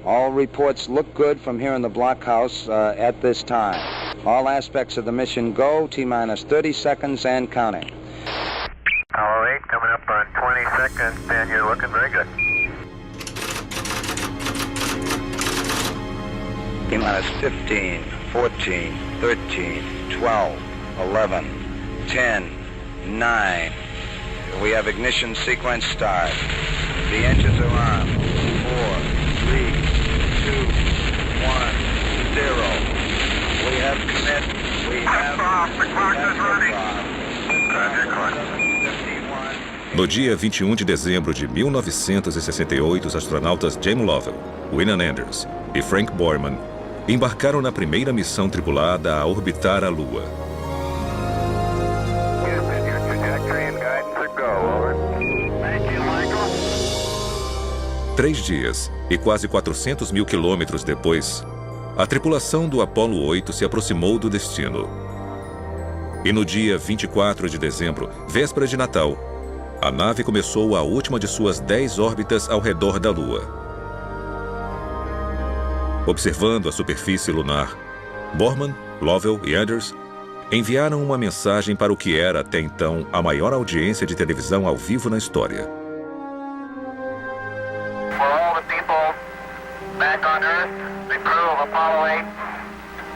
All reports look good from here in the blockhouse at this time. All aspects of the mission go. T-minus 30 seconds and counting. Apollo 8 coming up on 20 seconds, and you're looking very good. T-minus 15, 14, 13, 12, 11, 10, 9. We have ignition sequence start. The engines are on. 4, 3, 2, 1, 0. We have commit. We have off. The clock is running. No dia 21 de dezembro de 1968, os astronautas James Lovell, William Anders e Frank Borman embarcaram na primeira missão tripulada a orbitar a Lua. 3 dias e quase 400 mil quilômetros depois, a tripulação do Apollo 8 se aproximou do destino. E no dia 24 de dezembro, véspera de Natal, a nave começou a última de suas 10 órbitas ao redor da Lua. Observando a superfície lunar, Borman, Lovell e Anders enviaram uma mensagem para o que era até então a maior audiência de televisão ao vivo na história. For all the people back on Earth, the crew of Apollo 8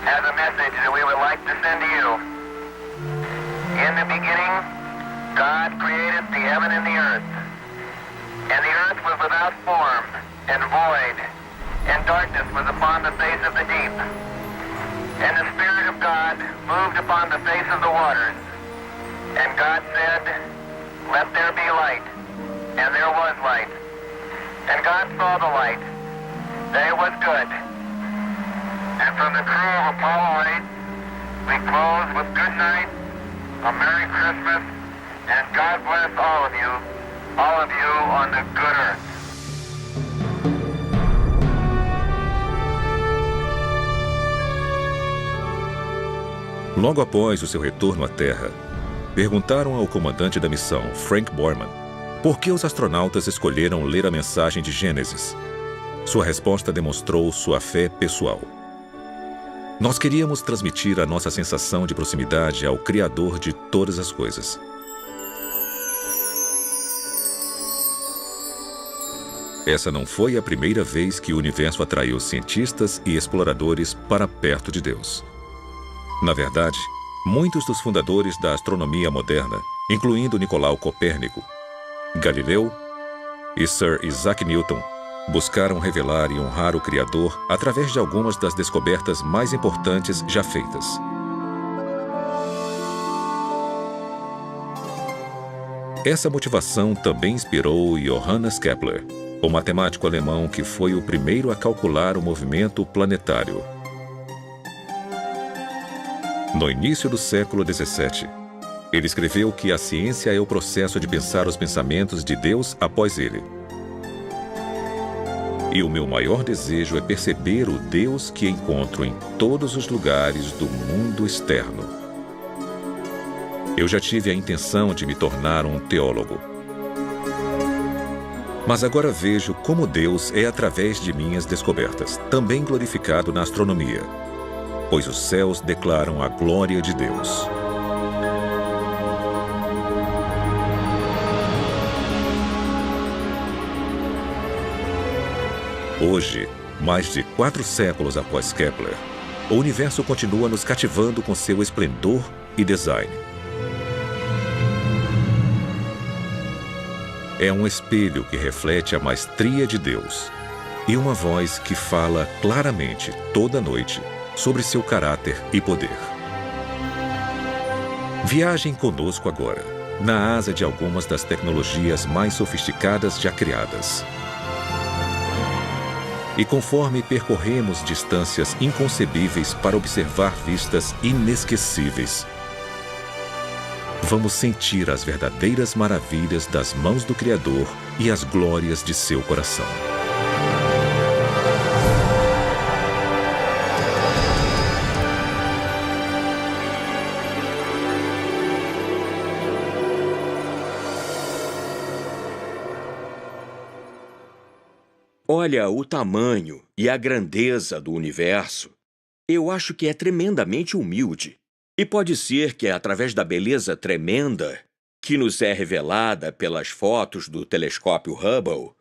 has a message that we would like to send to you. In the beginning, God created the heaven and the earth. And the earth was without form and void, and darkness was upon the face of the deep. And the Spirit of God moved upon the face of the waters. And God said, "Let there be light." And there was light. And God saw the light, that it was good. And from the crew of Apollo 8, we close with good night, a Merry Christmas, and God bless all of you on the good earth. Logo após o seu retorno à Terra, perguntaram ao comandante da missão, Frank Borman, por que os astronautas escolheram ler a mensagem de Gênesis. Sua resposta demonstrou sua fé pessoal. Nós queríamos transmitir a nossa sensação de proximidade ao Criador de todas as coisas. Essa não foi a primeira vez que o universo atraiu cientistas e exploradores para perto de Deus. Na verdade, muitos dos fundadores da astronomia moderna, incluindo Nicolau Copérnico, Galileu e Sir Isaac Newton, buscaram revelar e honrar o Criador através de algumas das descobertas mais importantes já feitas. Essa motivação também inspirou Johannes Kepler, o matemático alemão que foi o primeiro a calcular o movimento planetário. No início do século XVII, ele escreveu que a ciência é o processo de pensar os pensamentos de Deus após ele. E o meu maior desejo é perceber o Deus que encontro em todos os lugares do mundo externo. Eu já tive a intenção de me tornar um teólogo. Mas agora vejo como Deus é através de minhas descobertas, também glorificado na astronomia, pois os céus declaram a glória de Deus. Hoje, mais de 4 séculos após Kepler, o universo continua nos cativando com seu esplendor e design. É um espelho que reflete a maestria de Deus e uma voz que fala claramente toda noite sobre seu caráter e poder. Viajem conosco agora, na asa de algumas das tecnologias mais sofisticadas já criadas. E conforme percorremos distâncias inconcebíveis para observar vistas inesquecíveis, vamos sentir as verdadeiras maravilhas das mãos do Criador e as glórias de seu coração. Olha, o tamanho e a grandeza do universo, eu acho que é tremendamente humilde. E pode ser que é através da beleza tremenda que nos é revelada pelas fotos do telescópio Hubble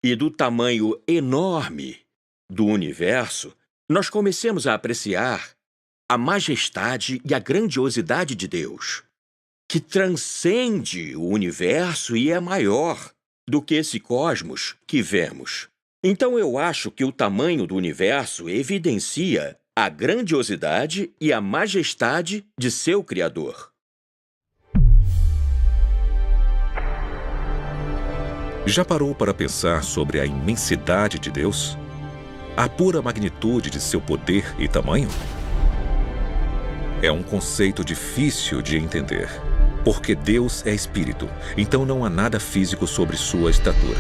e do tamanho enorme do universo, nós comecemos a apreciar a majestade e a grandiosidade de Deus, que transcende o universo e é maior do que esse cosmos que vemos. Então eu acho que o tamanho do universo evidencia a grandiosidade e a majestade de seu Criador. Já parou para pensar sobre a imensidade de Deus? A pura magnitude de seu poder e tamanho? É um conceito difícil de entender, porque Deus é espírito, então não há nada físico sobre sua estatura.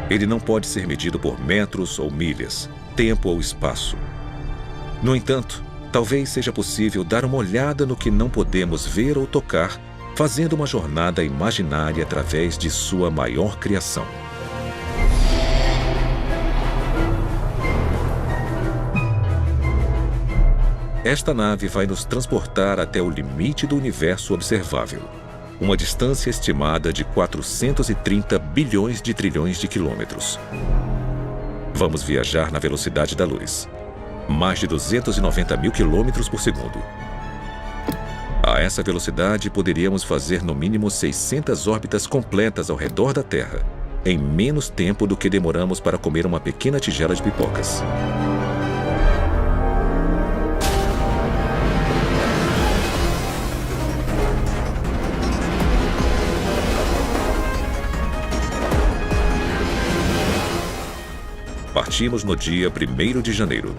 Ele não pode ser medido por metros ou milhas, tempo ou espaço. No entanto, talvez seja possível dar uma olhada no que não podemos ver ou tocar, fazendo uma jornada imaginária através de sua maior criação. Esta nave vai nos transportar até o limite do universo observável, uma distância estimada de 430 bilhões de trilhões de quilômetros. Vamos viajar na velocidade da luz, mais de 290 mil quilômetros por segundo. A essa velocidade, poderíamos fazer no mínimo 600 órbitas completas ao redor da Terra, em menos tempo do que demoramos para comer uma pequena tigela de pipocas. Partimos no dia 1º de janeiro.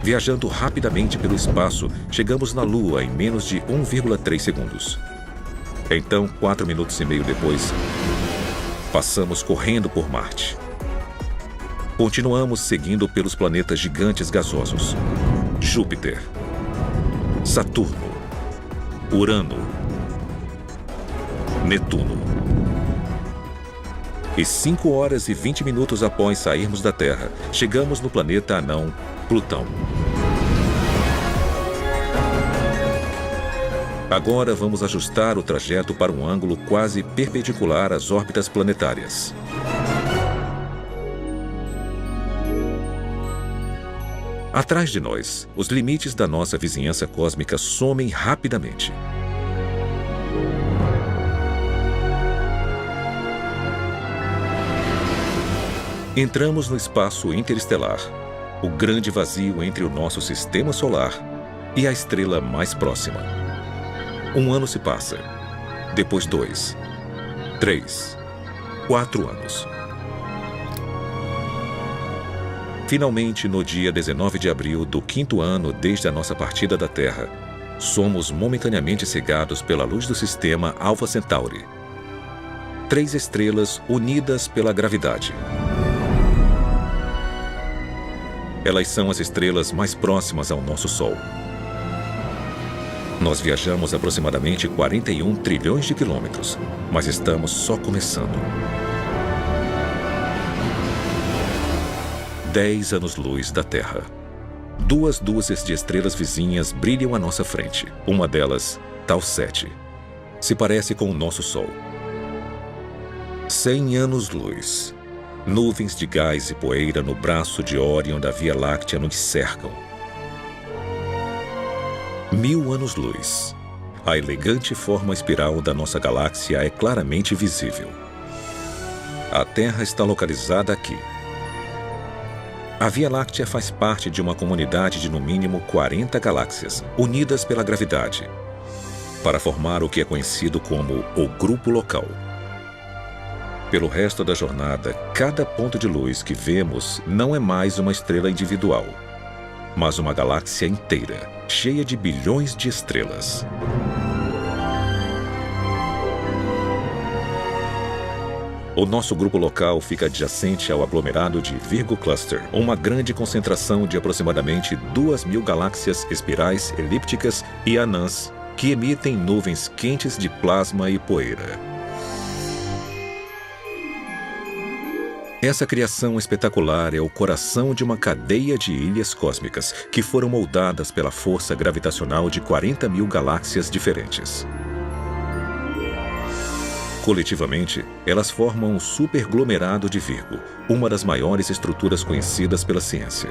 Viajando rapidamente pelo espaço, chegamos na Lua em menos de 1,3 segundos. Então, 4 minutos e meio depois, passamos correndo por Marte. Continuamos seguindo pelos planetas gigantes gasosos: Júpiter, Saturno, Urano, Netuno. E 5 horas e 20 minutos após sairmos da Terra, chegamos no planeta anão Plutão. Agora vamos ajustar o trajeto para um ângulo quase perpendicular às órbitas planetárias. Atrás de nós, os limites da nossa vizinhança cósmica somem rapidamente. Entramos no espaço interestelar, o grande vazio entre o nosso sistema solar e a estrela mais próxima. 1 ano se passa, depois 2, 3, 4 anos. Finalmente, no dia 19 de abril do 5º ano desde a nossa partida da Terra, somos momentaneamente cegados pela luz do sistema Alpha Centauri. 3 estrelas unidas pela gravidade. Elas são as estrelas mais próximas ao nosso Sol. Nós viajamos aproximadamente 41 trilhões de quilômetros, mas estamos só começando. 10 anos-luz da Terra. 2 dúzias de estrelas vizinhas brilham à nossa frente. Uma delas, Tau 7, se parece com o nosso Sol. 100 anos-luz. Nuvens de gás e poeira no braço de Órion da Via Láctea nos cercam. 1000 anos-luz. A elegante forma espiral da nossa galáxia é claramente visível. A Terra está localizada aqui. A Via Láctea faz parte de uma comunidade de no mínimo 40 galáxias, unidas pela gravidade, para formar o que é conhecido como o Grupo Local. Pelo resto da jornada, cada ponto de luz que vemos não é mais uma estrela individual, mas uma galáxia inteira, cheia de bilhões de estrelas. O nosso grupo local fica adjacente ao aglomerado de Virgo Cluster, uma grande concentração de aproximadamente 2.000 galáxias espirais, elípticas e anãs que emitem nuvens quentes de plasma e poeira. Essa criação espetacular é o coração de uma cadeia de ilhas cósmicas que foram moldadas pela força gravitacional de 40 mil galáxias diferentes. Coletivamente, elas formam um superglomerado de Virgo, uma das maiores estruturas conhecidas pela ciência.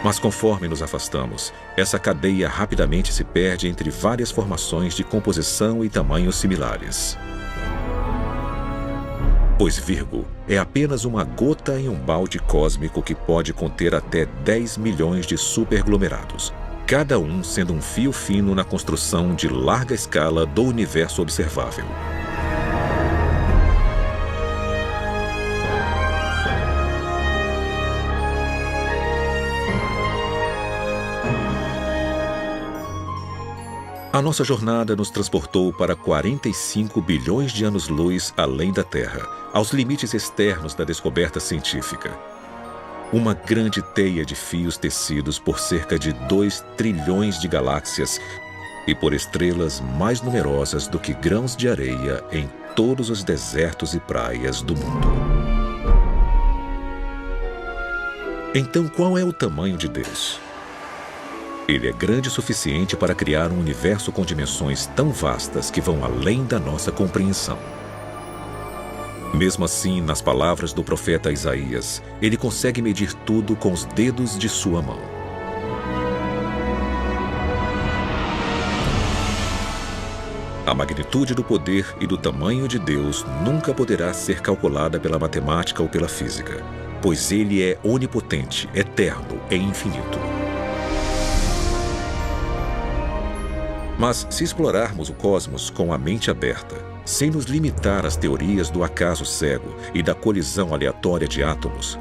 Mas conforme nos afastamos, essa cadeia rapidamente se perde entre várias formações de composição e tamanhos similares. Pois Virgo é apenas uma gota em um balde cósmico que pode conter até 10 milhões de superglomerados, cada um sendo um fio fino na construção de larga escala do universo observável. A nossa jornada nos transportou para 45 bilhões de anos-luz além da Terra, aos limites externos da descoberta científica. Uma grande teia de fios tecidos por cerca de 2 trilhões de galáxias e por estrelas mais numerosas do que grãos de areia em todos os desertos e praias do mundo. Então, qual é o tamanho de Deus? Ele é grande o suficiente para criar um universo com dimensões tão vastas que vão além da nossa compreensão. Mesmo assim, nas palavras do profeta Isaías, ele consegue medir tudo com os dedos de sua mão. A magnitude do poder e do tamanho de Deus nunca poderá ser calculada pela matemática ou pela física, pois ele é onipotente, eterno e infinito. Mas se explorarmos o cosmos com a mente aberta, sem nos limitar às teorias do acaso cego e da colisão aleatória de átomos,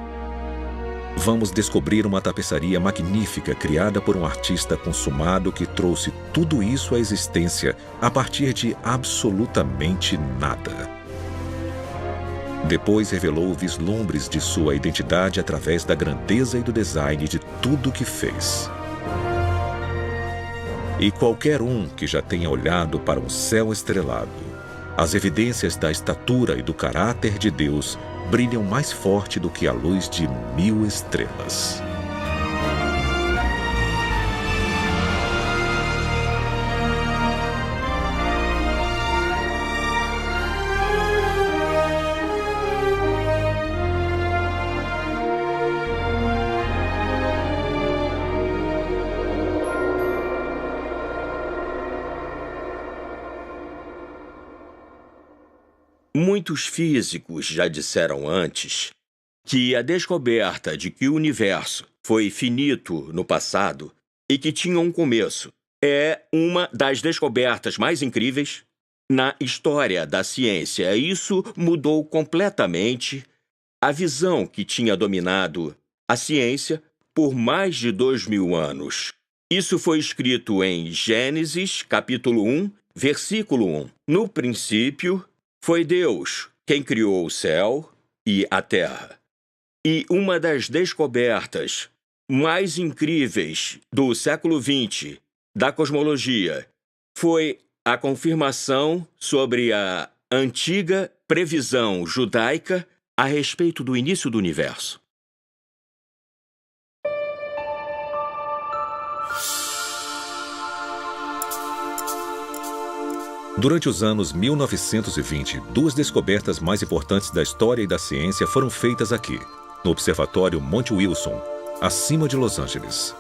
vamos descobrir uma tapeçaria magnífica criada por um artista consumado que trouxe tudo isso à existência a partir de absolutamente nada. Depois revelou vislumbres de sua identidade através da grandeza e do design de tudo que fez. E qualquer um que já tenha olhado para um céu estrelado, as evidências da estatura e do caráter de Deus brilham mais forte do que a luz de 1000 estrelas. Muitos físicos já disseram antes que a descoberta de que o universo foi finito no passado e que tinha um começo é uma das descobertas mais incríveis na história da ciência. Isso mudou completamente a visão que tinha dominado a ciência por mais de 2000 anos. Isso foi escrito em Gênesis, capítulo 1, versículo 1. No princípio, foi Deus quem criou o céu e a terra. E uma das descobertas mais incríveis do século XX da cosmologia foi a confirmação sobre a antiga previsão judaica a respeito do início do universo. Durante os anos 1920, 2 descobertas mais importantes da história e da ciência foram feitas aqui, no Observatório Monte Wilson, acima de Los Angeles.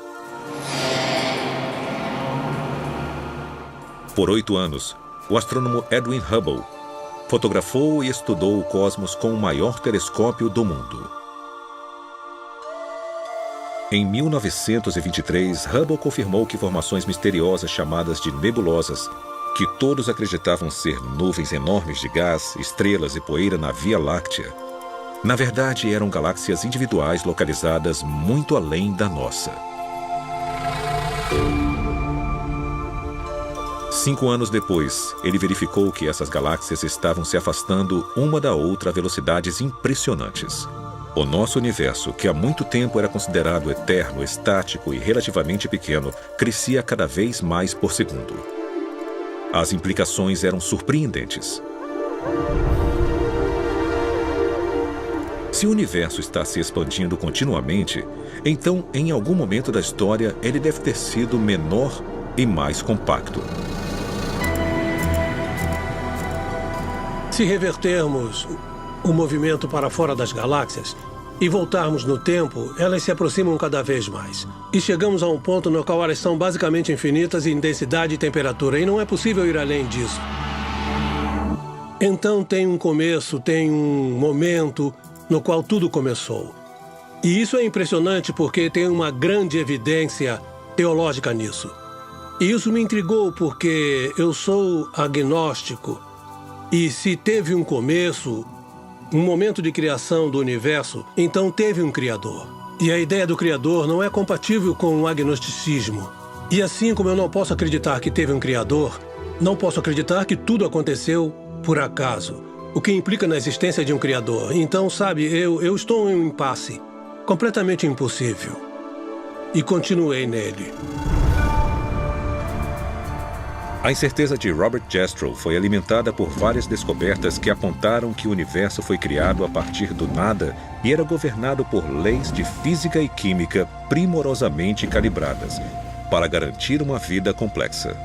Por 8 anos, o astrônomo Edwin Hubble fotografou e estudou o cosmos com o maior telescópio do mundo. Em 1923, Hubble confirmou que formações misteriosas chamadas de nebulosas, que todos acreditavam ser nuvens enormes de gás, estrelas e poeira na Via Láctea, na verdade eram galáxias individuais localizadas muito além da nossa. 5 anos depois, ele verificou que essas galáxias estavam se afastando uma da outra a velocidades impressionantes. O nosso universo, que há muito tempo era considerado eterno, estático e relativamente pequeno, crescia cada vez mais por segundo. As implicações eram surpreendentes. Se o universo está se expandindo continuamente, então, em algum momento da história, ele deve ter sido menor e mais compacto. Se revertermos o movimento para fora das galáxias e voltarmos no tempo, elas se aproximam cada vez mais. E chegamos a um ponto no qual elas são basicamente infinitas em densidade e temperatura, e não é possível ir além disso. Então tem um começo, tem um momento no qual tudo começou. E isso é impressionante porque tem uma grande evidência teológica nisso. E isso me intrigou porque eu sou agnóstico. E se teve um começo, um momento de criação do universo, então teve um Criador. E a ideia do Criador não é compatível com o agnosticismo. E assim como eu não posso acreditar que teve um Criador, não posso acreditar que tudo aconteceu por acaso, o que implica na existência de um Criador. Então, sabe, eu estou em um impasse completamente impossível. E continuei nele. A incerteza de Robert Jastrow foi alimentada por várias descobertas que apontaram que o universo foi criado a partir do nada e era governado por leis de física e química primorosamente calibradas para garantir uma vida complexa.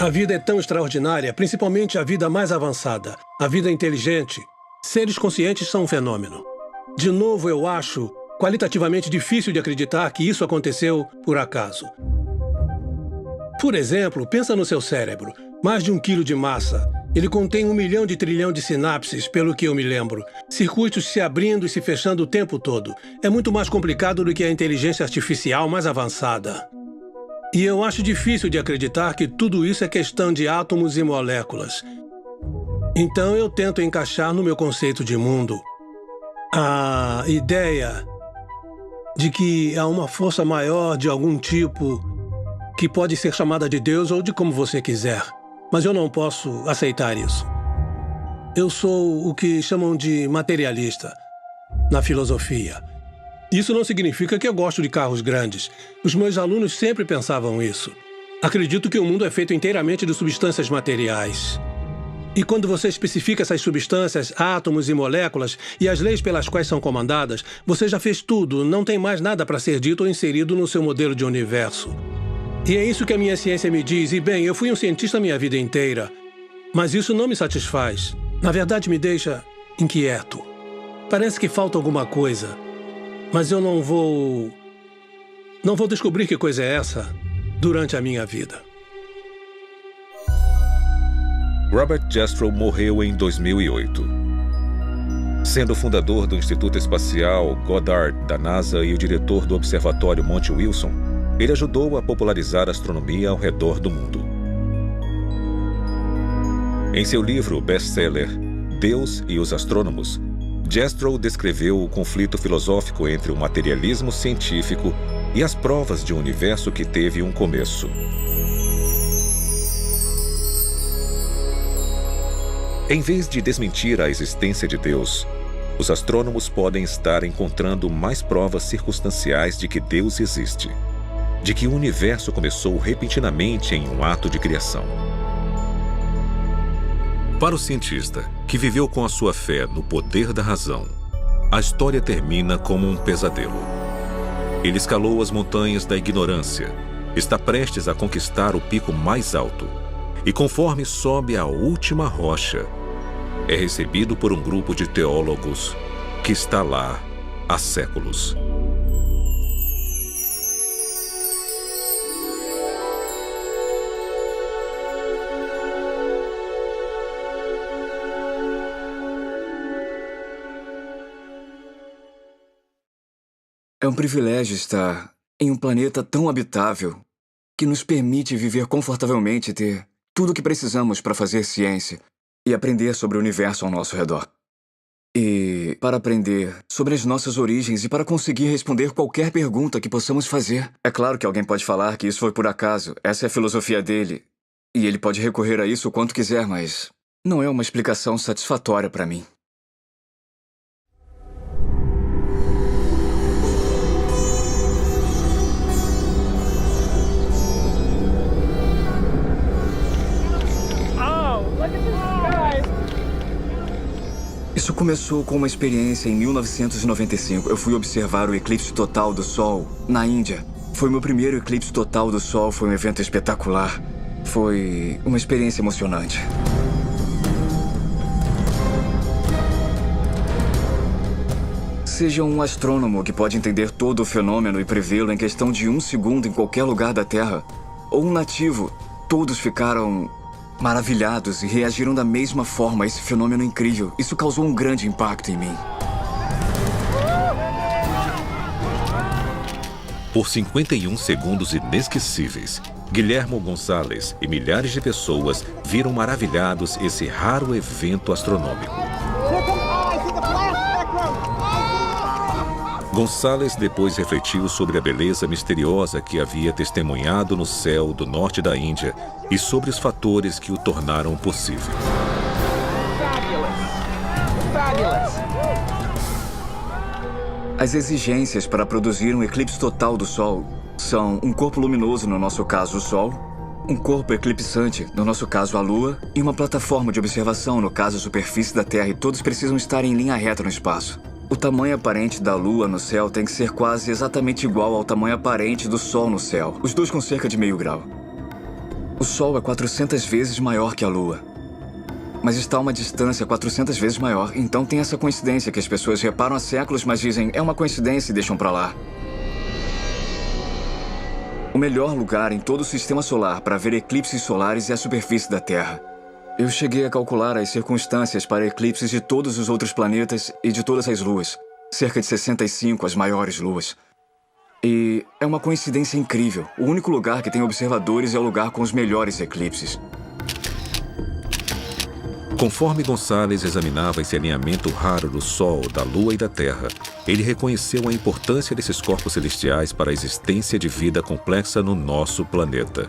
A vida é tão extraordinária, principalmente a vida mais avançada, a vida inteligente. Seres conscientes são um fenômeno. De novo, eu acho qualitativamente difícil de acreditar que isso aconteceu por acaso. Por exemplo, pensa no seu cérebro. Mais de 1 quilo de massa. Ele contém 1 milhão de trilhão de sinapses, pelo que eu me lembro. Circuitos se abrindo e se fechando o tempo todo. É muito mais complicado do que a inteligência artificial mais avançada. E eu acho difícil de acreditar que tudo isso é questão de átomos e moléculas. Então eu tento encaixar no meu conceito de mundo a ideia de que há uma força maior de algum tipo que pode ser chamada de Deus ou de como você quiser. Mas eu não posso aceitar isso. Eu sou o que chamam de materialista na filosofia. Isso não significa que eu gosto de carros grandes. Os meus alunos sempre pensavam isso. Acredito que o mundo é feito inteiramente de substâncias materiais. E quando você especifica essas substâncias, átomos e moléculas, e as leis pelas quais são comandadas, você já fez tudo, não tem mais nada para ser dito ou inserido no seu modelo de universo. E é isso que a minha ciência me diz. E bem, eu fui um cientista a minha vida inteira. Mas isso não me satisfaz. Na verdade, me deixa inquieto. Parece que falta alguma coisa. Mas eu não vou descobrir que coisa é essa durante a minha vida. Robert Jastrow morreu em 2008. Sendo fundador do Instituto Espacial Goddard da NASA e o diretor do Observatório Monte Wilson, ele ajudou a popularizar a astronomia ao redor do mundo. Em seu livro best-seller, Deus e os Astrônomos, Jastrow descreveu o conflito filosófico entre o materialismo científico e as provas de um universo que teve um começo. Em vez de desmentir a existência de Deus, os astrônomos podem estar encontrando mais provas circunstanciais de que Deus existe, de que o universo começou repentinamente em um ato de criação. Para o cientista, que viveu com a sua fé no poder da razão, a história termina como um pesadelo. Ele escalou as montanhas da ignorância, está prestes a conquistar o pico mais alto, e conforme sobe a última rocha, é recebido por um grupo de teólogos que está lá há séculos. É um privilégio estar em um planeta tão habitável que nos permite viver confortavelmente e ter tudo o que precisamos para fazer ciência e aprender sobre o universo ao nosso redor. E para aprender sobre as nossas origens e para conseguir responder qualquer pergunta que possamos fazer. É claro que alguém pode falar que isso foi por acaso, essa é a filosofia dele, e ele pode recorrer a isso o quanto quiser, mas não é uma explicação satisfatória para mim. Isso começou com uma experiência em 1995. Eu fui observar o eclipse total do Sol na Índia. Foi meu primeiro eclipse total do Sol, foi um evento espetacular. Foi uma experiência emocionante. Seja um astrônomo que pode entender todo o fenômeno e prevê-lo em questão de 1 segundo em qualquer lugar da Terra, ou um nativo, todos ficaram maravilhados e reagiram da mesma forma a esse fenômeno incrível. Isso causou um grande impacto em mim. Por 51 segundos inesquecíveis, Guillermo Gonzalez e milhares de pessoas viram maravilhados esse raro evento astronômico. Gonzalez depois refletiu sobre a beleza misteriosa que havia testemunhado no céu do norte da Índia e sobre os fatores que o tornaram possível. As exigências para produzir um eclipse total do Sol são um corpo luminoso, no nosso caso o Sol, um corpo eclipsante, no nosso caso a Lua, e uma plataforma de observação, no caso a superfície da Terra, e todos precisam estar em linha reta no espaço. O tamanho aparente da Lua no céu tem que ser quase exatamente igual ao tamanho aparente do Sol no céu, os dois com cerca de meio grau. O Sol é 400 vezes maior que a Lua, mas está a uma distância 400 vezes maior, então tem essa coincidência que as pessoas reparam há séculos, mas dizem, é uma coincidência e deixam pra lá. O melhor lugar em todo o sistema solar para ver eclipses solares é a superfície da Terra. Eu cheguei a calcular as circunstâncias para eclipses de todos os outros planetas e de todas as luas. Cerca de 65 as maiores luas. E é uma coincidência incrível. O único lugar que tem observadores é o lugar com os melhores eclipses. Conforme Gonzalez examinava esse alinhamento raro do Sol, da Lua e da Terra, ele reconheceu a importância desses corpos celestiais para a existência de vida complexa no nosso planeta.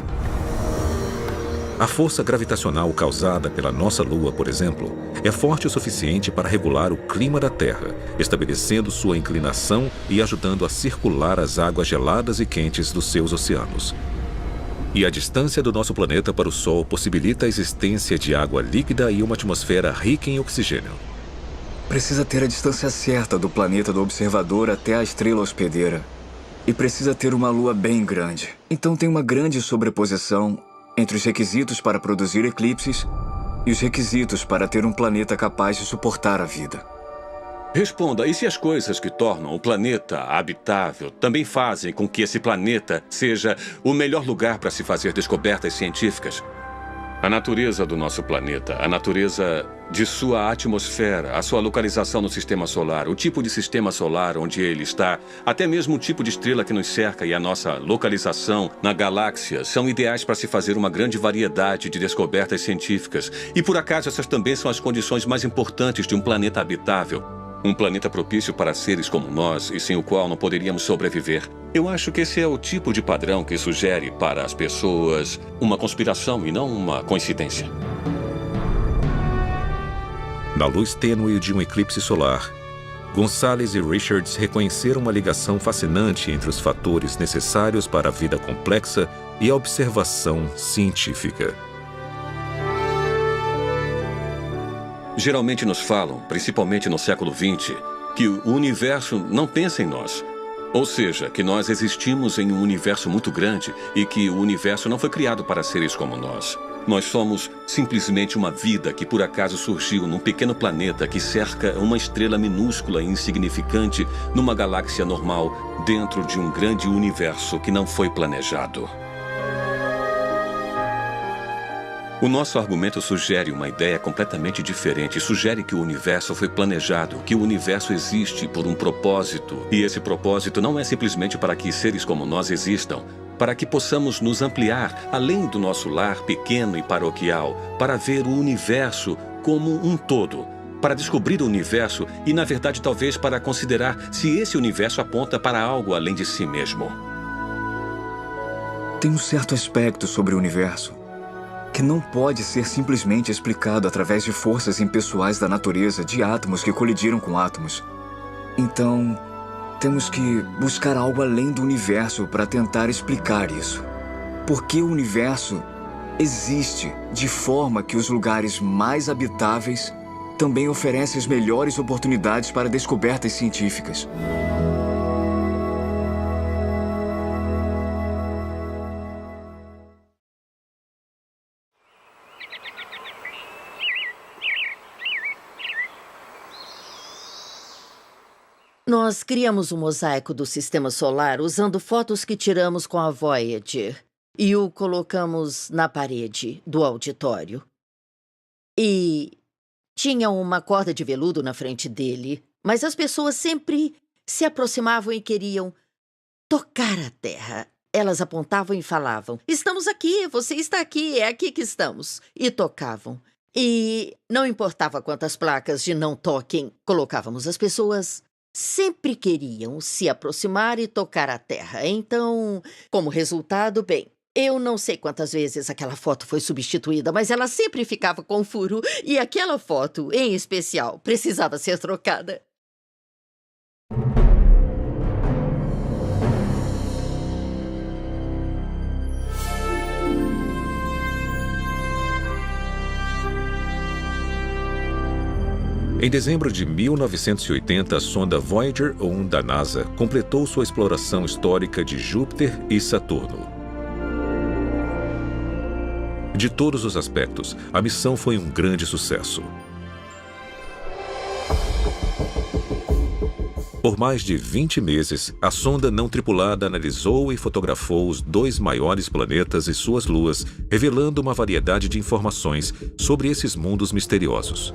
A força gravitacional causada pela nossa Lua, por exemplo, é forte o suficiente para regular o clima da Terra, estabelecendo sua inclinação e ajudando a circular as águas geladas e quentes dos seus oceanos. E a distância do nosso planeta para o Sol possibilita a existência de água líquida e uma atmosfera rica em oxigênio. Precisa ter a distância certa do planeta do observador até a estrela hospedeira. E precisa ter uma Lua bem grande. Então tem uma grande sobreposição entre os requisitos para produzir eclipses e os requisitos para ter um planeta capaz de suportar a vida. Responda, e se as coisas que tornam o planeta habitável também fazem com que esse planeta seja o melhor lugar para se fazer descobertas científicas? A natureza do nosso planeta, a natureza de sua atmosfera, a sua localização no sistema solar, o tipo de sistema solar onde ele está, até mesmo o tipo de estrela que nos cerca e a nossa localização na galáxia são ideais para se fazer uma grande variedade de descobertas científicas. E por acaso essas também são as condições mais importantes de um planeta habitável. Um planeta propício para seres como nós e sem o qual não poderíamos sobreviver. Eu acho que esse é o tipo de padrão que sugere para as pessoas uma conspiração e não uma coincidência. Na luz tênue de um eclipse solar, Gonzalez e Richards reconheceram uma ligação fascinante entre os fatores necessários para a vida complexa e a observação científica. Geralmente nos falam, principalmente no século XX, que o universo não pensa em nós. Ou seja, que nós existimos em um universo muito grande e que o universo não foi criado para seres como nós. Nós somos simplesmente uma vida que por acaso surgiu num pequeno planeta que cerca uma estrela minúscula e insignificante numa galáxia normal dentro de um grande universo que não foi planejado. O nosso argumento sugere uma ideia completamente diferente. Sugere que o universo foi planejado, que o universo existe por um propósito. E esse propósito não é simplesmente para que seres como nós existam, para que possamos nos ampliar além do nosso lar pequeno e paroquial, para ver o universo como um todo, para descobrir o universo e, na verdade, talvez para considerar se esse universo aponta para algo além de si mesmo. Tem um certo aspecto sobre o universo que não pode ser simplesmente explicado através de forças impessoais da natureza, de átomos que colidiram com átomos. Então, temos que buscar algo além do universo para tentar explicar isso. Por que o universo existe de forma que os lugares mais habitáveis também oferece as melhores oportunidades para descobertas científicas. Nós criamos um mosaico do Sistema Solar usando fotos que tiramos com a Voyager e o colocamos na parede do auditório. E tinha uma corda de veludo na frente dele, mas as pessoas sempre se aproximavam e queriam tocar a Terra. Elas apontavam e falavam: "Estamos aqui, você está aqui, é aqui que estamos." E tocavam. E não importava quantas placas de não toquem colocávamos, as pessoas sempre queriam se aproximar e tocar a Terra. Então, como resultado, bem, eu não sei quantas vezes aquela foto foi substituída, mas ela sempre ficava com furo e aquela foto, em especial, precisava ser trocada. Em dezembro de 1980, a sonda Voyager 1 da NASA completou sua exploração histórica de Júpiter e Saturno. De todos os aspectos, a missão foi um grande sucesso. Por mais de 20 meses, a sonda não tripulada analisou e fotografou os 2 maiores planetas e suas luas, revelando uma variedade de informações sobre esses mundos misteriosos.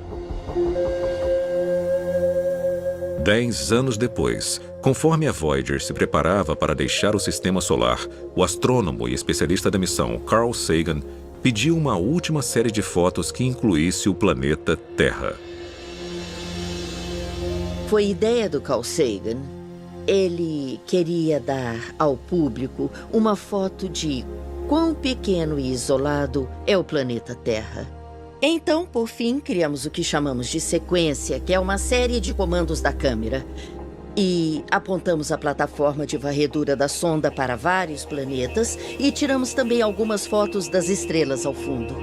10 anos depois, conforme a Voyager se preparava para deixar o Sistema Solar, o astrônomo e especialista da missão Carl Sagan pediu uma última série de fotos que incluísse o planeta Terra. Foi ideia do Carl Sagan. Ele queria dar ao público uma foto de quão pequeno e isolado é o planeta Terra. Então, por fim, criamos o que chamamos de sequência, que é uma série de comandos da câmera. E apontamos a plataforma de varredura da sonda para vários planetas e tiramos também algumas fotos das estrelas ao fundo.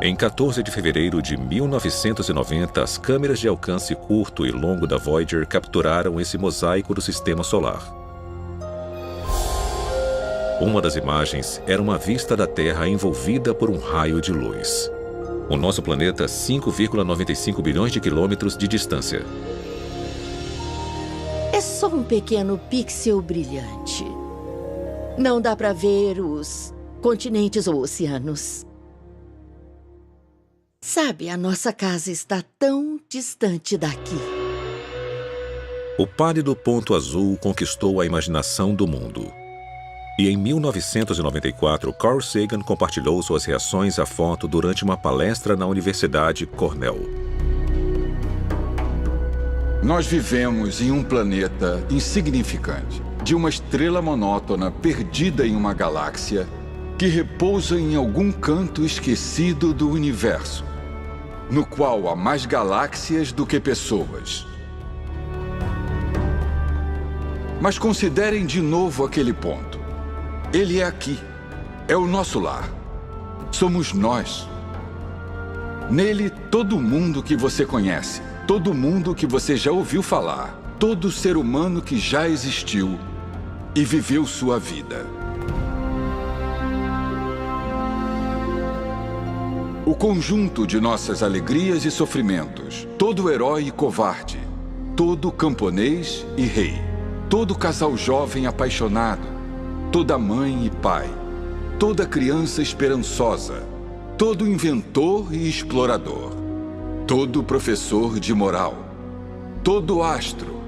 Em 14 de fevereiro de 1990, as câmeras de alcance curto e longo da Voyager capturaram esse mosaico do Sistema Solar. Uma das imagens era uma vista da Terra envolvida por um raio de luz. O nosso planeta, 5,95 bilhões de quilômetros de distância. É só um pequeno pixel brilhante. Não dá para ver os continentes ou oceanos. Sabe, a nossa casa está tão distante daqui. O pálido ponto azul conquistou a imaginação do mundo. E em 1994, Carl Sagan compartilhou suas reações à foto durante uma palestra na Universidade Cornell. Nós vivemos em um planeta insignificante, de uma estrela monótona perdida em uma galáxia que repousa em algum canto esquecido do universo, no qual há mais galáxias do que pessoas. Mas considerem de novo aquele ponto. Ele é aqui. É o nosso lar. Somos nós. Nele, todo mundo que você conhece, todo mundo que você já ouviu falar, todo ser humano que já existiu e viveu sua vida. O conjunto de nossas alegrias e sofrimentos, todo herói e covarde, todo camponês e rei, todo casal jovem apaixonado, toda mãe e pai, toda criança esperançosa, todo inventor e explorador, todo professor de moral, todo astro,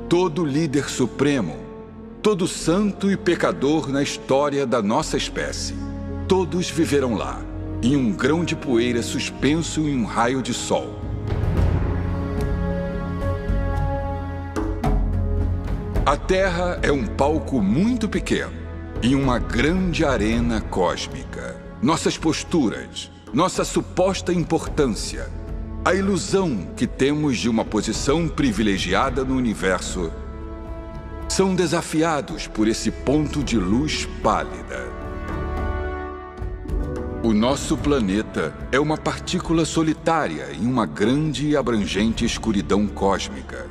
todo líder supremo, todo santo e pecador na história da nossa espécie. Todos viveram lá, em um grão de poeira suspenso em um raio de sol. A Terra é um palco muito pequeno, em uma grande arena cósmica. Nossas posturas, nossa suposta importância, a ilusão que temos de uma posição privilegiada no universo, são desafiados por esse ponto de luz pálida. O nosso planeta é uma partícula solitária em uma grande e abrangente escuridão cósmica.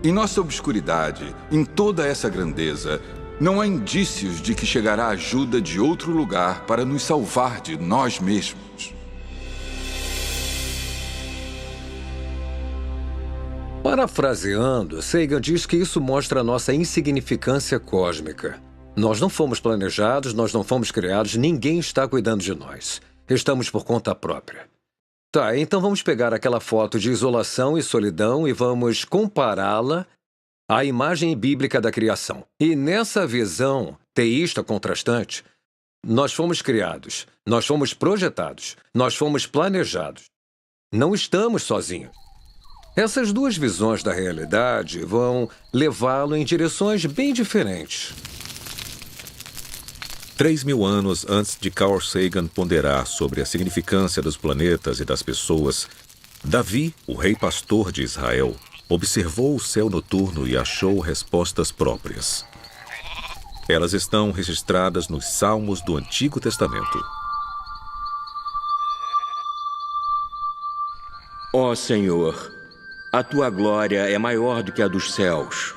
Em nossa obscuridade, em toda essa grandeza, não há indícios de que chegará ajuda de outro lugar para nos salvar de nós mesmos. Parafraseando, Sagan diz que isso mostra a nossa insignificância cósmica. Nós não fomos planejados, nós não fomos criados, ninguém está cuidando de nós. Estamos por conta própria. Tá, então vamos pegar aquela foto de isolação e solidão e vamos compará-la à imagem bíblica da criação. E nessa visão teísta contrastante, nós fomos criados, nós fomos projetados, nós fomos planejados. Não estamos sozinhos. Essas duas visões da realidade vão levá-lo em direções bem diferentes. 3.000 anos antes de Carl Sagan ponderar sobre a significância dos planetas e das pessoas, Davi, o rei pastor de Israel, observou o céu noturno e achou respostas próprias. Elas estão registradas nos Salmos do Antigo Testamento. Ó Senhor, a tua glória é maior do que a dos céus.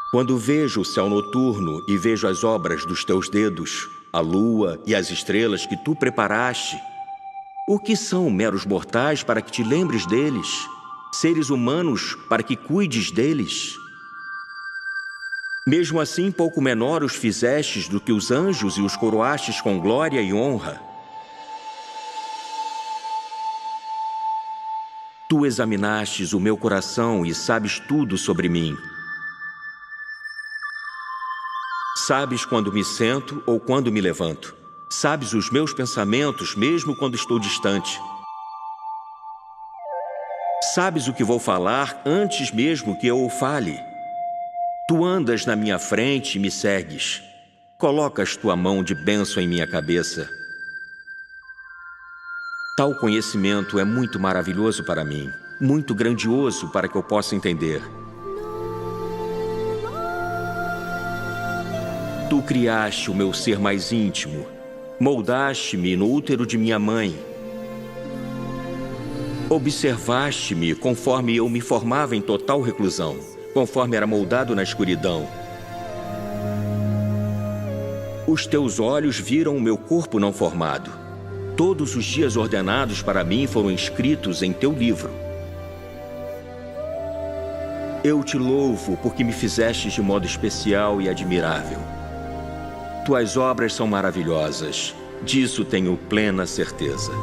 Quando vejo o céu noturno e vejo as obras dos teus dedos, a lua e as estrelas que tu preparaste, o que são meros mortais para que te lembres deles? Seres humanos para que cuides deles? Mesmo assim, pouco menor os fizestes do que os anjos e os coroastes com glória e honra. Tu examinastes o meu coração e sabes tudo sobre mim. Sabes quando me sento ou quando me levanto. Sabes os meus pensamentos mesmo quando estou distante. Sabes o que vou falar antes mesmo que eu o fale. Tu andas na minha frente e me segues. Colocas tua mão de bênção em minha cabeça. Tal conhecimento é muito maravilhoso para mim, muito grandioso para que eu possa entender. Tu criaste o meu ser mais íntimo, moldaste-me no útero de minha mãe. Observaste-me conforme eu me formava em total reclusão, conforme era moldado na escuridão. Os teus olhos viram o meu corpo não formado. Todos os dias ordenados para mim foram escritos em teu livro. Eu te louvo porque me fizestes de modo especial e admirável. Tuas obras são maravilhosas. Disso tenho plena certeza.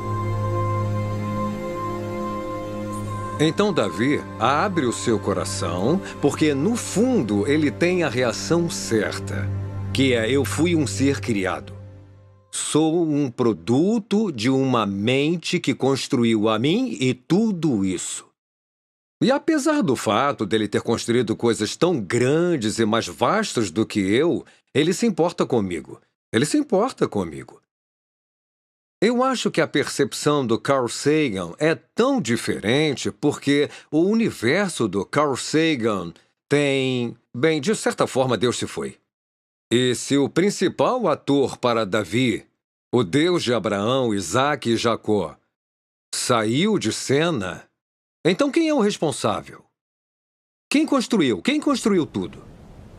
Então Davi abre o seu coração, porque no fundo ele tem a reação certa, que é: eu fui um ser criado. Sou um produto de uma mente que construiu a mim e tudo isso. E apesar do fato dele ter construído coisas tão grandes e mais vastas do que eu, ele se importa comigo. Ele se importa comigo. Eu acho que a percepção do Carl Sagan é tão diferente porque o universo do Carl Sagan tem... Bem, de certa forma, Deus se foi. E se o principal ator para Davi, o Deus de Abraão, Isaque e Jacó, saiu de cena, então quem é o responsável? Quem construiu? Quem construiu tudo?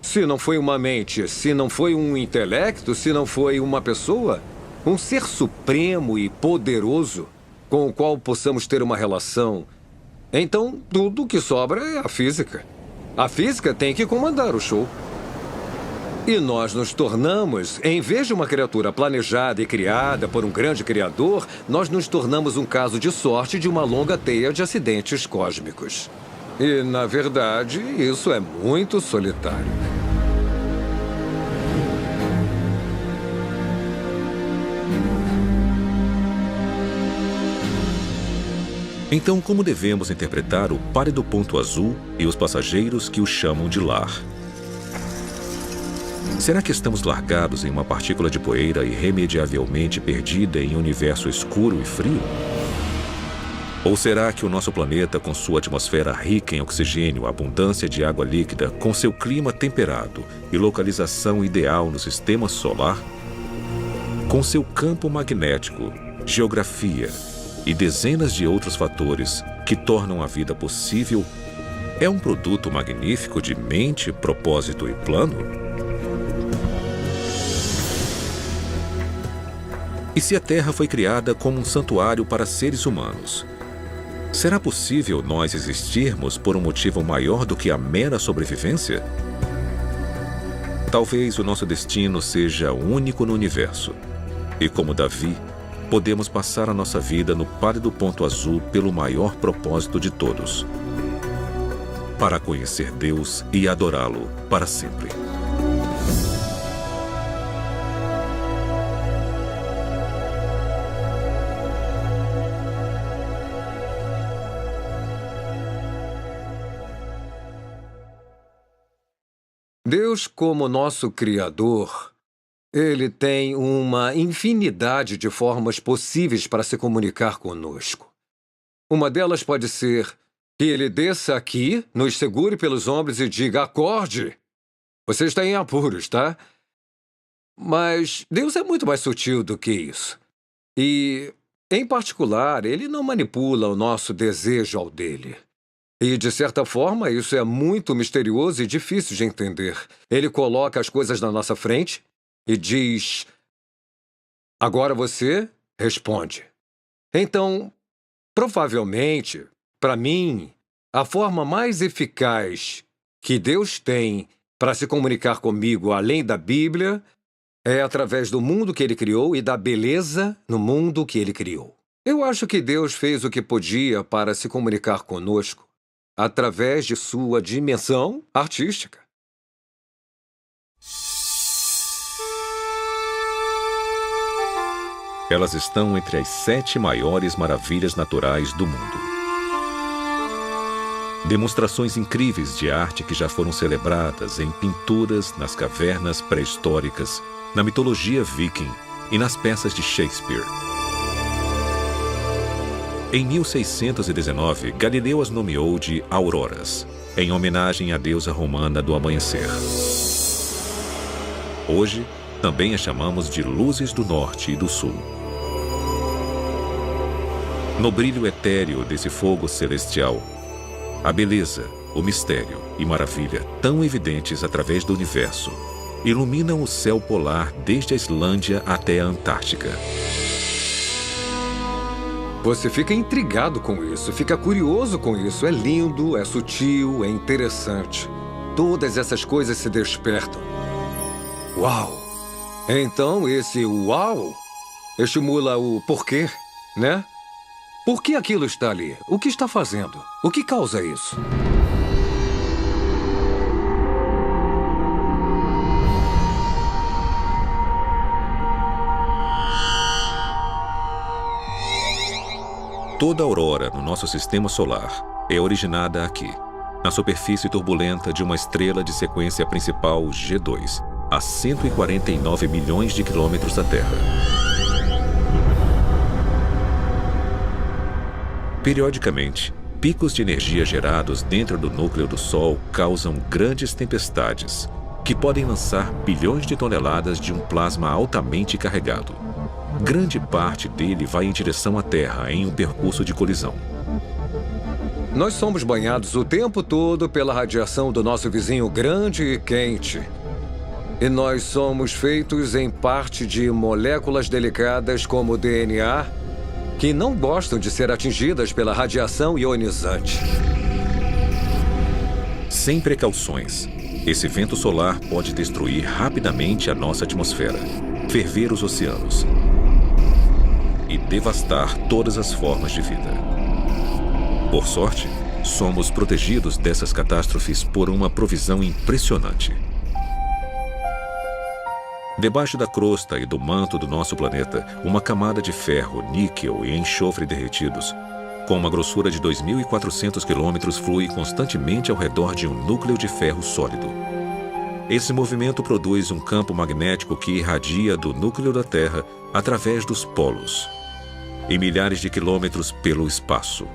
Se não foi uma mente, se não foi um intelecto, se não foi uma pessoa, um ser supremo e poderoso com o qual possamos ter uma relação, então tudo que sobra é a física. A física tem que comandar o show. E nós nos tornamos, em vez de uma criatura planejada e criada por um grande criador, nós nos tornamos um caso de sorte de uma longa teia de acidentes cósmicos. E, na verdade, isso é muito solitário. Então, como devemos interpretar o pálido ponto azul e os passageiros que o chamam de lar? Será que estamos largados em uma partícula de poeira irremediavelmente perdida em um universo escuro e frio? Ou será que o nosso planeta, com sua atmosfera rica em oxigênio, abundância de água líquida, com seu clima temperado e localização ideal no sistema solar, com seu campo magnético geografia e dezenas de outros fatores que tornam a vida possível, é um produto magnífico de mente, propósito e plano? E se a Terra foi criada como um santuário para seres humanos, será possível nós existirmos por um motivo maior do que a mera sobrevivência? Talvez o nosso destino seja único no universo. E como Davi, podemos passar a nossa vida no pálido ponto azul pelo maior propósito de todos: para conhecer Deus e adorá-lo para sempre. Deus, como nosso Criador, Ele tem uma infinidade de formas possíveis para se comunicar conosco. Uma delas pode ser que Ele desça aqui, nos segure pelos ombros e diga: acorde! Você está em apuros, tá? Mas Deus é muito mais sutil do que isso. E, em particular, Ele não manipula o nosso desejo ao dele. E, de certa forma, isso é muito misterioso e difícil de entender. Ele coloca as coisas na nossa frente e diz: agora você responde. Então, provavelmente, para mim, a forma mais eficaz que Deus tem para se comunicar comigo além da Bíblia é através do mundo que Ele criou e da beleza no mundo que Ele criou. Eu acho que Deus fez o que podia para se comunicar conosco através de sua dimensão artística. Elas estão entre as 7 maiores maravilhas naturais do mundo. Demonstrações incríveis de arte que já foram celebradas em pinturas, nas cavernas pré-históricas, na mitologia viking e nas peças de Shakespeare. Em 1619, Galileu as nomeou de auroras, em homenagem à deusa romana do amanhecer. Hoje, também as chamamos de luzes do norte e do sul. No brilho etéreo desse fogo celestial, a beleza, o mistério e maravilha tão evidentes através do universo iluminam o céu polar desde a Islândia até a Antártica. Você fica intrigado com isso, fica curioso com isso. É lindo, é sutil, é interessante. Todas essas coisas se despertam. Uau! Então esse uau estimula o porquê, né? Por que aquilo está ali? O que está fazendo? O que causa isso? Toda aurora no nosso sistema solar é originada aqui, na superfície turbulenta de uma estrela de sequência principal G2, a 149 milhões de quilômetros da Terra. Periodicamente, picos de energia gerados dentro do núcleo do Sol causam grandes tempestades, que podem lançar bilhões de toneladas de um plasma altamente carregado. Grande parte dele vai em direção à Terra em um percurso de colisão. Nós somos banhados o tempo todo pela radiação do nosso vizinho grande e quente. E nós somos feitos em parte de moléculas delicadas como o DNA, que não gostam de ser atingidas pela radiação ionizante. Sem precauções, esse vento solar pode destruir rapidamente a nossa atmosfera, ferver os oceanos e devastar todas as formas de vida. Por sorte, somos protegidos dessas catástrofes por uma provisão impressionante. Debaixo da crosta e do manto do nosso planeta, uma camada de ferro, níquel e enxofre derretidos, com uma grossura de 2.400 quilômetros, flui constantemente ao redor de um núcleo de ferro sólido. Esse movimento produz um campo magnético que irradia do núcleo da Terra através dos polos, e milhares de quilômetros pelo espaço.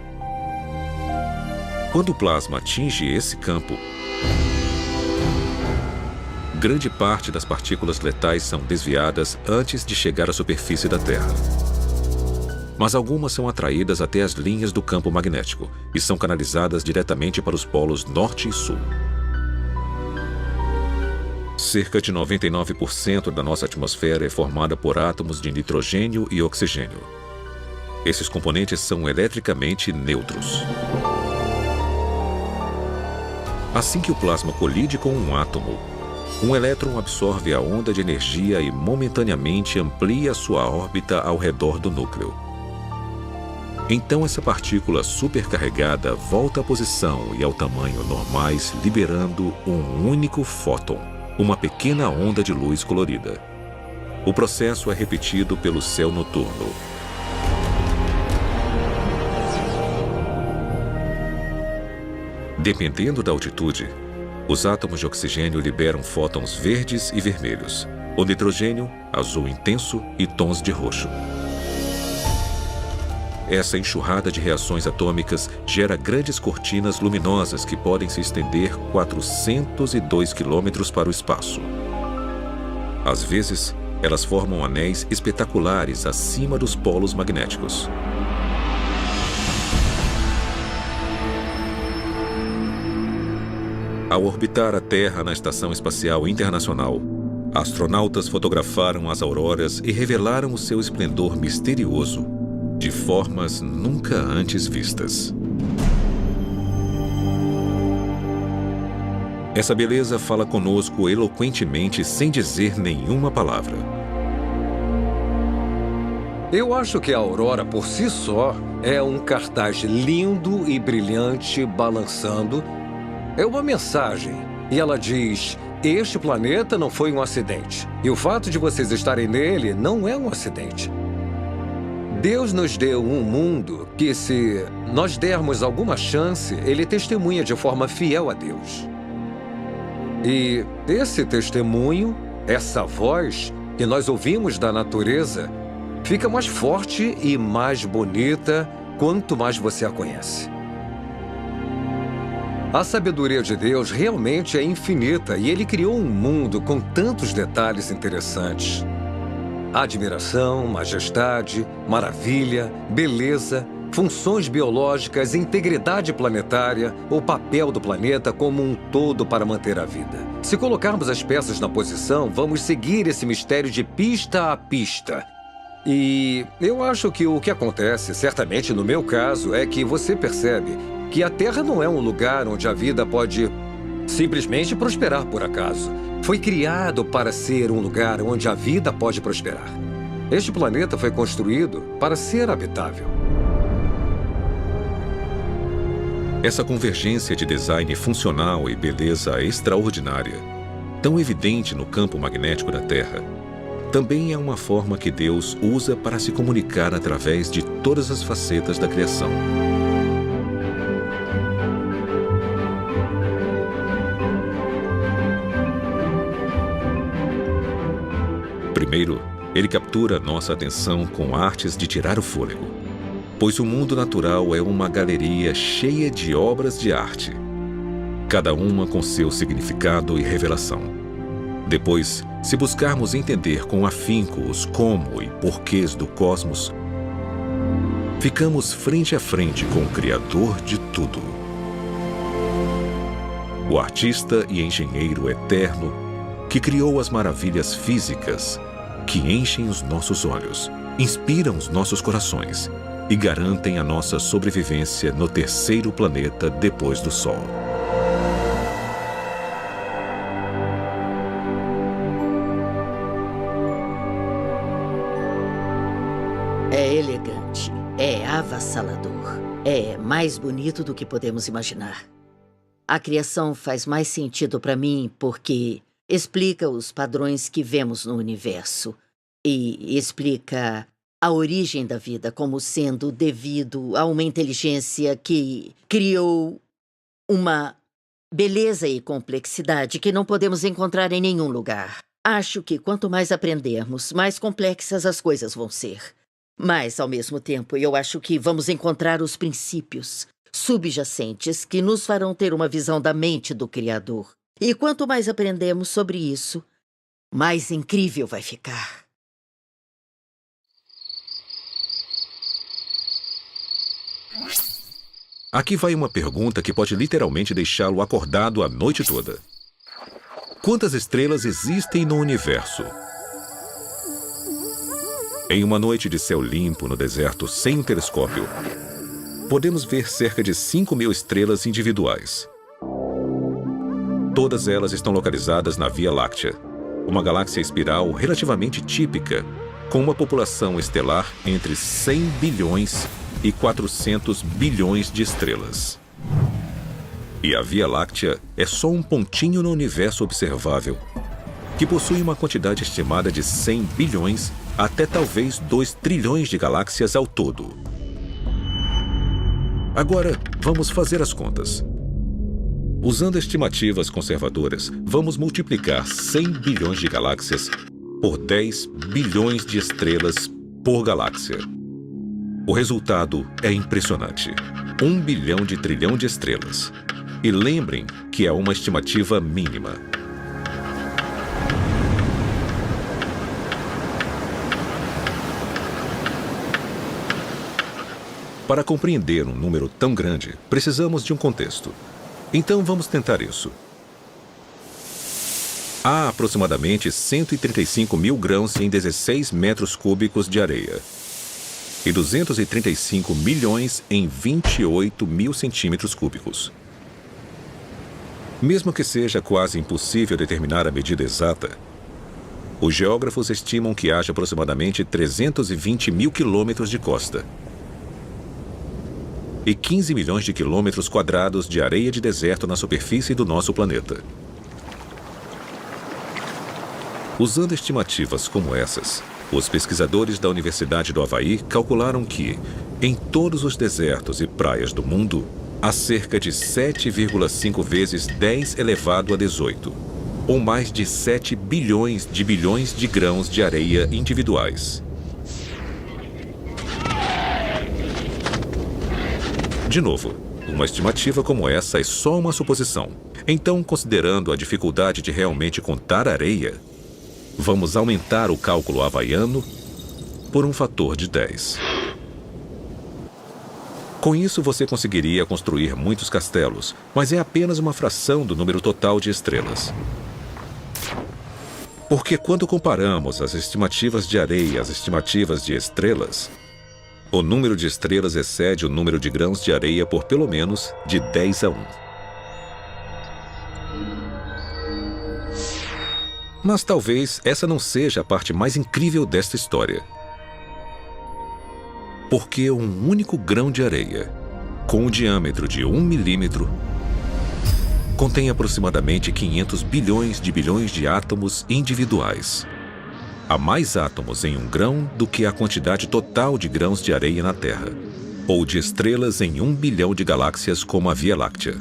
Quando o plasma atinge esse campo, grande parte das partículas letais são desviadas antes de chegar à superfície da Terra. mas algumas são atraídas até as linhas do campo magnético e são canalizadas diretamente para os polos norte e sul. Cerca de 99% da nossa atmosfera é formada por átomos de nitrogênio e oxigênio. Esses componentes são eletricamente neutros. Assim que o plasma colide com um átomo, um elétron absorve a onda de energia e momentaneamente amplia sua órbita ao redor do núcleo. Então essa partícula supercarregada volta à posição e ao tamanho normais, liberando um único fóton, uma pequena onda de luz colorida. O processo é repetido pelo céu noturno. Dependendo da altitude, os átomos de oxigênio liberam fótons verdes e vermelhos, o nitrogênio, azul intenso e tons de roxo. Essa enxurrada de reações atômicas gera grandes cortinas luminosas que podem se estender 402 quilômetros para o espaço. Às vezes, elas formam anéis espetaculares acima dos polos magnéticos. Ao orbitar a Terra na Estação Espacial Internacional, astronautas fotografaram as auroras e revelaram o seu esplendor misterioso, de formas nunca antes vistas. Essa beleza fala conosco eloquentemente sem dizer nenhuma palavra. Eu acho que a aurora por si só é um cartaz lindo e brilhante balançando. É uma mensagem e ela diz: este planeta não foi um acidente. E o fato de vocês estarem nele não é um acidente. Deus nos deu um mundo que, se nós dermos alguma chance, ele testemunha de forma fiel a Deus. E esse testemunho, essa voz que nós ouvimos da natureza, fica mais forte e mais bonita quanto mais você a conhece. A sabedoria de Deus realmente é infinita e ele criou um mundo com tantos detalhes interessantes. Admiração, majestade, maravilha, beleza, funções biológicas, integridade planetária, o papel do planeta como um todo para manter a vida. Se colocarmos as peças na posição, vamos seguir esse mistério de pista a pista. E eu acho que o que acontece, certamente no meu caso, é que você percebe que a Terra não é um lugar onde a vida pode simplesmente prosperar por acaso. Foi criado para ser um lugar onde a vida pode prosperar. Este planeta foi construído para ser habitável. Essa convergência de design funcional e beleza extraordinária, tão evidente no campo magnético da Terra, também é uma forma que Deus usa para se comunicar através de todas as facetas da criação. Primeiro, ele captura nossa atenção com artes de tirar o fôlego, pois o mundo natural é uma galeria cheia de obras de arte, cada uma com seu significado e revelação. Depois, se buscarmos entender com afinco os como e porquês do cosmos, ficamos frente a frente com o Criador de tudo. O artista e engenheiro eterno que criou as maravilhas físicas que enchem os nossos olhos, inspiram os nossos corações e garantem a nossa sobrevivência no terceiro planeta depois do Sol. É elegante, é avassalador, é mais bonito do que podemos imaginar. A criação faz mais sentido para mim porque explica os padrões que vemos no universo e explica a origem da vida como sendo devido a uma inteligência que criou uma beleza e complexidade que não podemos encontrar em nenhum lugar. Acho que quanto mais aprendermos, mais complexas as coisas vão ser. Mas, ao mesmo tempo, eu acho que vamos encontrar os princípios subjacentes que nos farão ter uma visão da mente do Criador. E quanto mais aprendemos sobre isso, mais incrível vai ficar. Aqui vai uma pergunta que pode literalmente deixá-lo acordado a noite toda. Quantas estrelas existem no universo? Em uma noite de céu limpo no deserto sem um telescópio, podemos ver cerca de 5.000 estrelas individuais. Todas elas estão localizadas na Via Láctea, uma galáxia espiral relativamente típica, com uma população estelar entre 100 bilhões e 400 bilhões de estrelas. E a Via Láctea é só um pontinho no universo observável, que possui uma quantidade estimada de 100 bilhões até talvez 2 trilhões de galáxias ao todo. Agora, vamos fazer as contas. Usando estimativas conservadoras, vamos multiplicar 100 bilhões de galáxias por 10 bilhões de estrelas por galáxia. O resultado é impressionante. 1 bilhão de trilhão de estrelas. E lembrem que é uma estimativa mínima. Para compreender um número tão grande, precisamos de um contexto. Então vamos tentar isso. Há aproximadamente 135 mil grãos em 16 metros cúbicos de areia e 235 milhões em 28 mil centímetros cúbicos. Mesmo que seja quase impossível determinar a medida exata, os geógrafos estimam que haja aproximadamente 320 mil quilômetros de costa e 15 milhões de quilômetros quadrados de areia de deserto na superfície do nosso planeta. Usando estimativas como essas, os pesquisadores da Universidade do Havaí calcularam que, em todos os desertos e praias do mundo, há cerca de 7,5 vezes 10 elevado a 18, ou mais de 7 bilhões de grãos de areia individuais. De novo, uma estimativa como essa é só uma suposição. Então, considerando a dificuldade de realmente contar areia, vamos aumentar o cálculo havaiano por um fator de 10. Com isso, você conseguiria construir muitos castelos, mas é apenas uma fração do número total de estrelas. Porque quando comparamos as estimativas de areia às estimativas de estrelas, o número de estrelas excede o número de grãos de areia por pelo menos de 10 a 1. Mas talvez essa não seja a parte mais incrível desta história. Porque um único grão de areia, com um diâmetro de 1 milímetro, contém aproximadamente 500 bilhões de átomos individuais. Há mais átomos em um grão do que a quantidade total de grãos de areia na Terra, ou de estrelas em 1 bilhão de galáxias como a Via Láctea.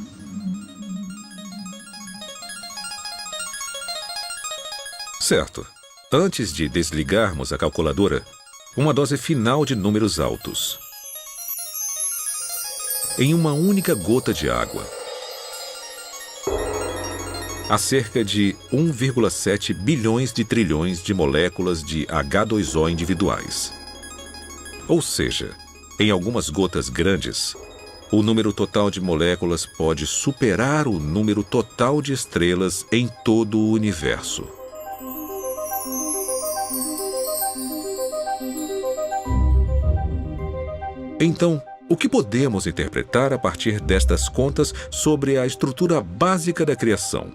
Certo. Antes de desligarmos a calculadora, uma dose final de números altos. Em uma única gota de água, há cerca de 1,7 bilhões de trilhões de moléculas de H2O individuais. Ou seja, em algumas gotas grandes, o número total de moléculas pode superar o número total de estrelas em todo o universo. Então, o que podemos interpretar a partir destas contas sobre a estrutura básica da criação?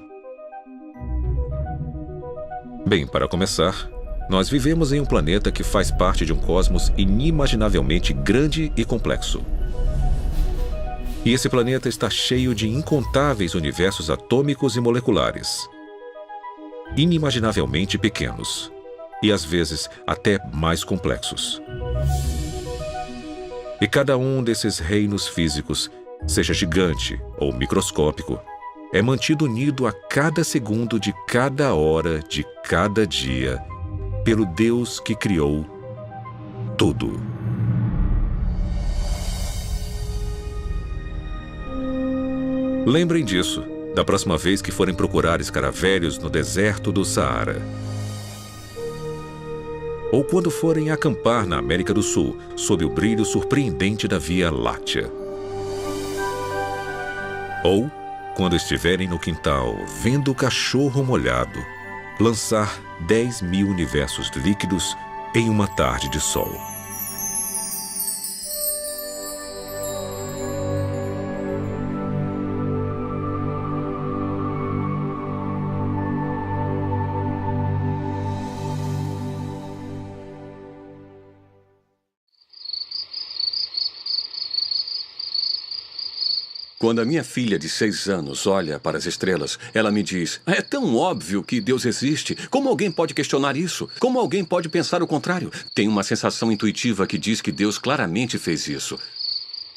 Bem, para começar, nós vivemos em um planeta que faz parte de um cosmos inimaginavelmente grande e complexo. E esse planeta está cheio de incontáveis universos atômicos e moleculares, inimaginavelmente pequenos, e às vezes até mais complexos. E cada um desses reinos físicos, seja gigante ou microscópico, é mantido unido a cada segundo de cada hora de cada dia pelo Deus que criou tudo. Lembrem disso da próxima vez que forem procurar escaravelhos no deserto do Saara. ou quando forem acampar na América do Sul, sob o brilho surpreendente da Via Láctea. Ou quando estiverem no quintal, vendo o cachorro molhado lançar 10.000 universos líquidos em uma tarde de sol. Quando a minha filha de 6 anos olha para as estrelas, ela me diz: é tão óbvio que Deus existe. Como alguém pode questionar isso? Como alguém pode pensar o contrário? Tem uma sensação intuitiva que diz que Deus claramente fez isso.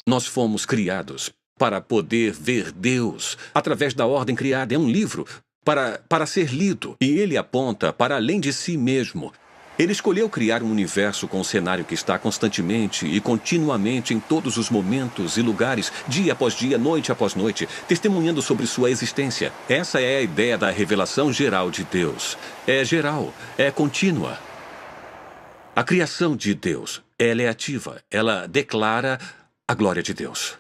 Nós fomos criados para poder ver Deus através da ordem criada. É um livro para ser lido. E ele aponta para além de si mesmo. Ele escolheu criar um universo com um cenário que está constantemente e continuamente em todos os momentos e lugares, dia após dia, noite após noite, testemunhando sobre sua existência. Essa é a ideia da revelação geral de Deus. É geral, é contínua. A criação de Deus, ela é ativa, ela declara a glória de Deus.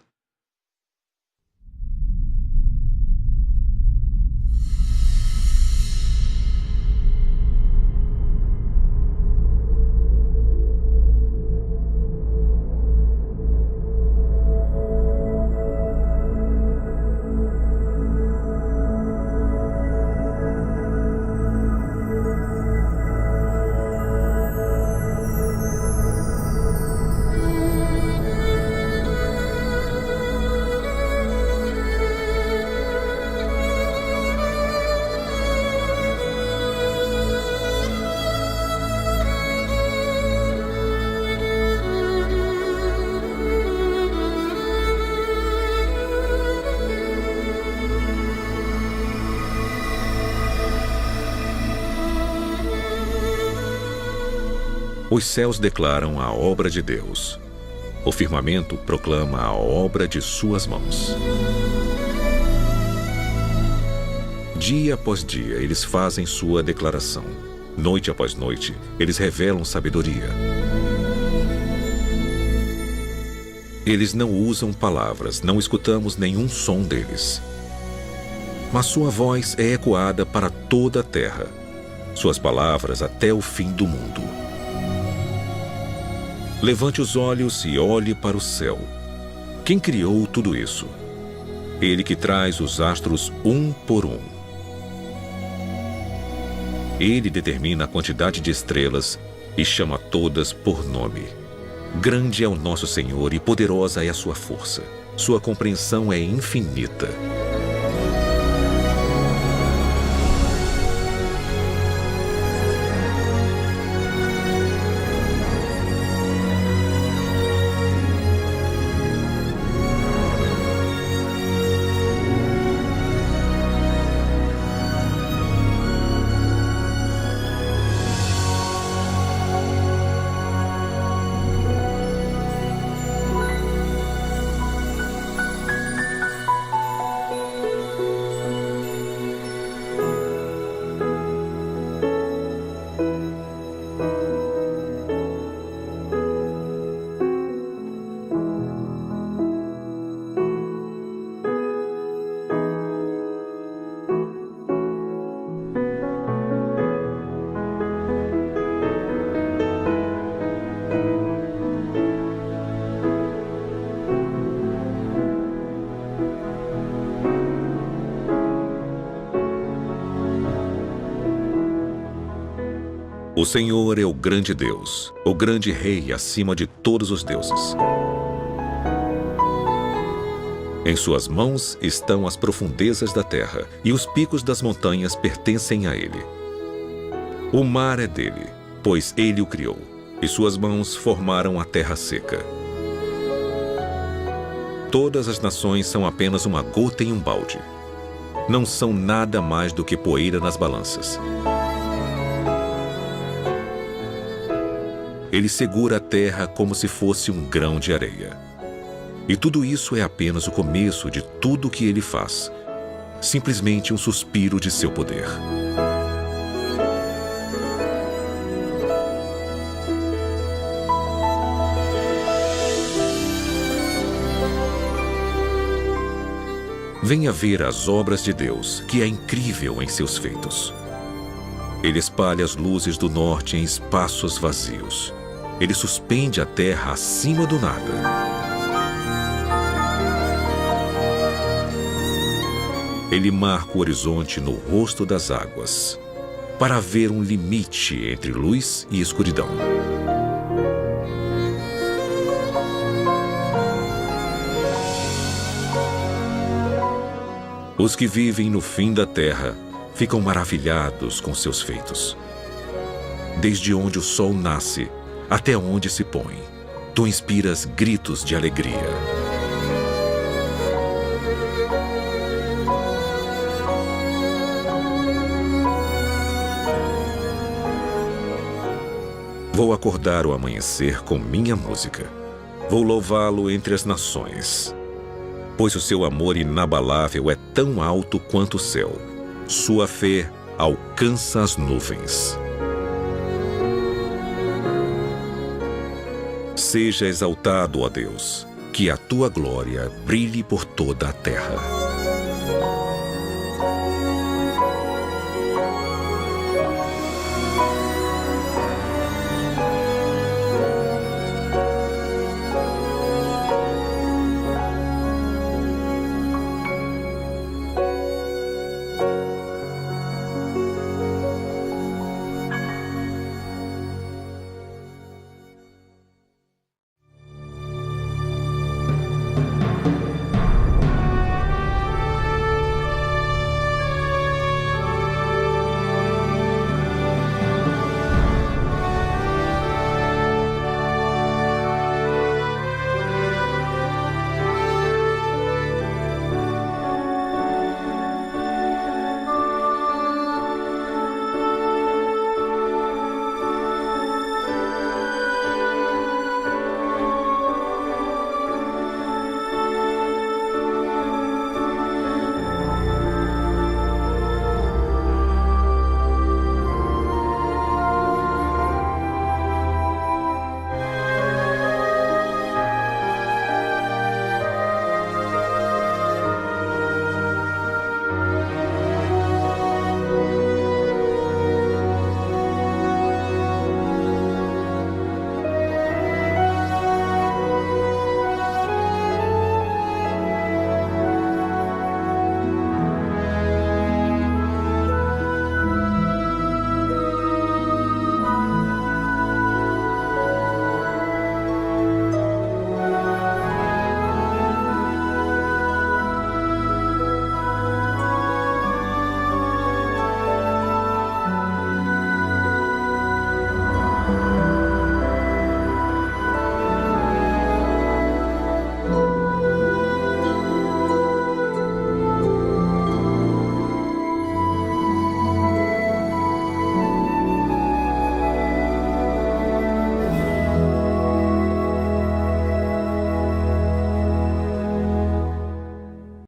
Os céus declaram a obra de Deus. O firmamento proclama a obra de suas mãos. Dia após dia, eles fazem sua declaração. Noite após noite, eles revelam sabedoria. Eles não usam palavras, não escutamos nenhum som deles. Mas sua voz é ecoada para toda a terra, suas palavras até o fim do mundo. Levante os olhos e olhe para o céu. Quem criou tudo isso? Ele que traz os astros um por um. Ele determina a quantidade de estrelas e chama todas por nome. Grande é o nosso Senhor e poderosa é a sua força. Sua compreensão é infinita. O Senhor é o grande Deus, o grande Rei acima de todos os deuses. Em suas mãos estão as profundezas da terra, e os picos das montanhas pertencem a ele. O mar é dele, pois ele o criou, e suas mãos formaram a terra seca. Todas as nações são apenas uma gota em um balde. Não são nada mais do que poeira nas balanças. Ele segura a terra como se fosse um grão de areia. E tudo isso é apenas o começo de tudo o que ele faz. Simplesmente um suspiro de seu poder. venha ver as obras de Deus, que é incrível em seus feitos. Ele espalha as luzes do norte em espaços vazios. Ele suspende a terra acima do nada. Ele marca o horizonte no rosto das águas, para haver um limite entre luz e escuridão. Os que vivem no fim da terra ficam maravilhados com seus feitos. Desde onde o sol nasce até onde se põe, tu inspiras gritos de alegria. Vou acordar o amanhecer com minha música. Vou louvá-lo entre as nações. Pois o seu amor inabalável é tão alto quanto o céu. Sua fé alcança as nuvens. Seja exaltado, ó Deus, que a tua glória brilhe por toda a terra.